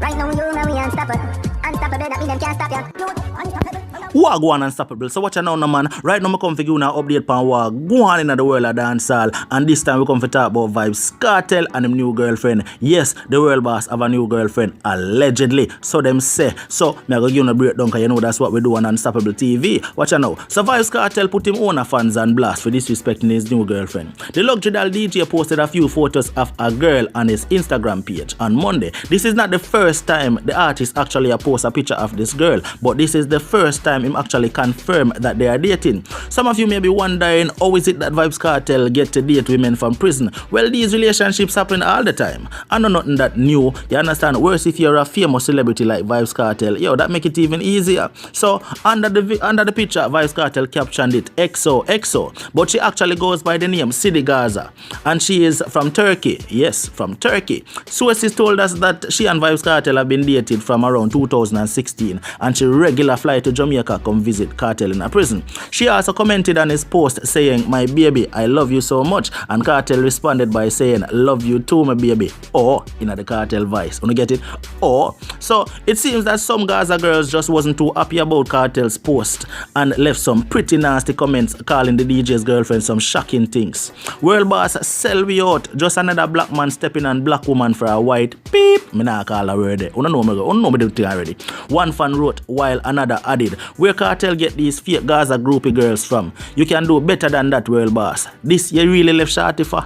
Right now, you know we unstoppable. Unstoppable, that mean them can't stop ya. You unstoppable. Wagwan Unstoppable. So watch out now, man. Right now, I come for you now update on what going in the world of dancehall. And this time we come to talk about Vybz Kartel and him new girlfriend. Yes, the world boss have a new girlfriend, allegedly. So them say. So me I go give you a breakdown because you know that's what we do on Unstoppable TV. Watch out now. So Vybz Kartel put him on a fans on blast for disrespecting his new girlfriend. The Luxury Doll DJ posted a few photos of a girl on his Instagram page on Monday. This is not the first time the artist actually post a picture of this girl, but this is the first time him actually confirm that they are dating. Some of you may be wondering, how is it that Vybz Kartel get to date women from prison? Well, these relationships happen all the time. I know nothing that new. You understand? Worse if you're a famous celebrity like Vybz Kartel. Yo, that make it even easier. So under the picture, Vybz Kartel captioned it XO. But she actually goes by the name Sidi Gaza, and she is from Turkey. Yes, from Turkey. Sources told us that she and Vybz Kartel have been dated from around 2016, and she regular fly to Jamaica come visit Kartel in a prison. She also commented on his post saying, "My baby, I love you so much," and Kartel responded by saying, "Love you too, my baby," or in the Kartel voice. Wanna get it? Or so it seems that some Gaza girls just wasn't too happy about Kartel's post and left some pretty nasty comments calling the DJ's girlfriend some shocking things. World boss sell we out. Just another black man stepping on black woman for a white beep. Me nah call a word. Uno know me do thing already. One fan wrote while another added, "Where Kartel get these fake Gaza groupie girls from? You can do better than that, world boss. This you really left shorty for."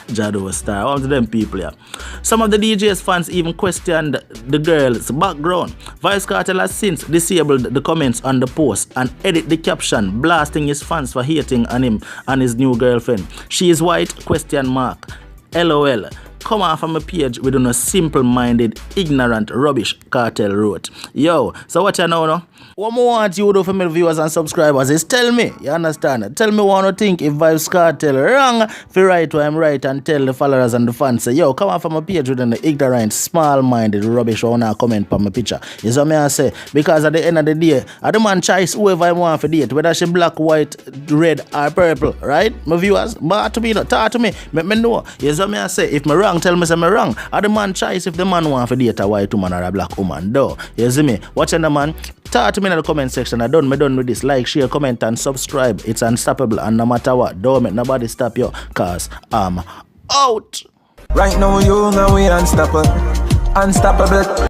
Jado star, one of them people, yeah. Some of the DJ's fans even questioned the girl's background. Vybz Kartel has since disabled the comments on the post and edit the caption, blasting his fans for hating on him and his new girlfriend. "She is white? Question mark. LOL. Come off from a page with no simple-minded, ignorant rubbish," Kartel wrote. Yo, so what you know, no? What I want you to do for my viewers and subscribers is tell me, you understand? Tell me what you think if Vybz Kartel wrong for right what I'm right, and tell the followers and the fans say, yo, come off from a page with an ignorant, small-minded rubbish or not comment on my picture. You see what I say? Because at the end of the day, I the man choice whoever I want for date, whether she black, white, red or purple, right? My viewers, but to me, talk to me, make me know. You see what I say? If me wrong, tell me say me wrong. I the man choice if the man want for date a white woman or a black woman, though. You see me? Watching the man, talk to me in the comment section. I done with this. Like, share, comment and subscribe. It's Unstoppable, and no matter what, don't make nobody stop you, cause I'm out. Right now you know we unstoppable. Unstoppable.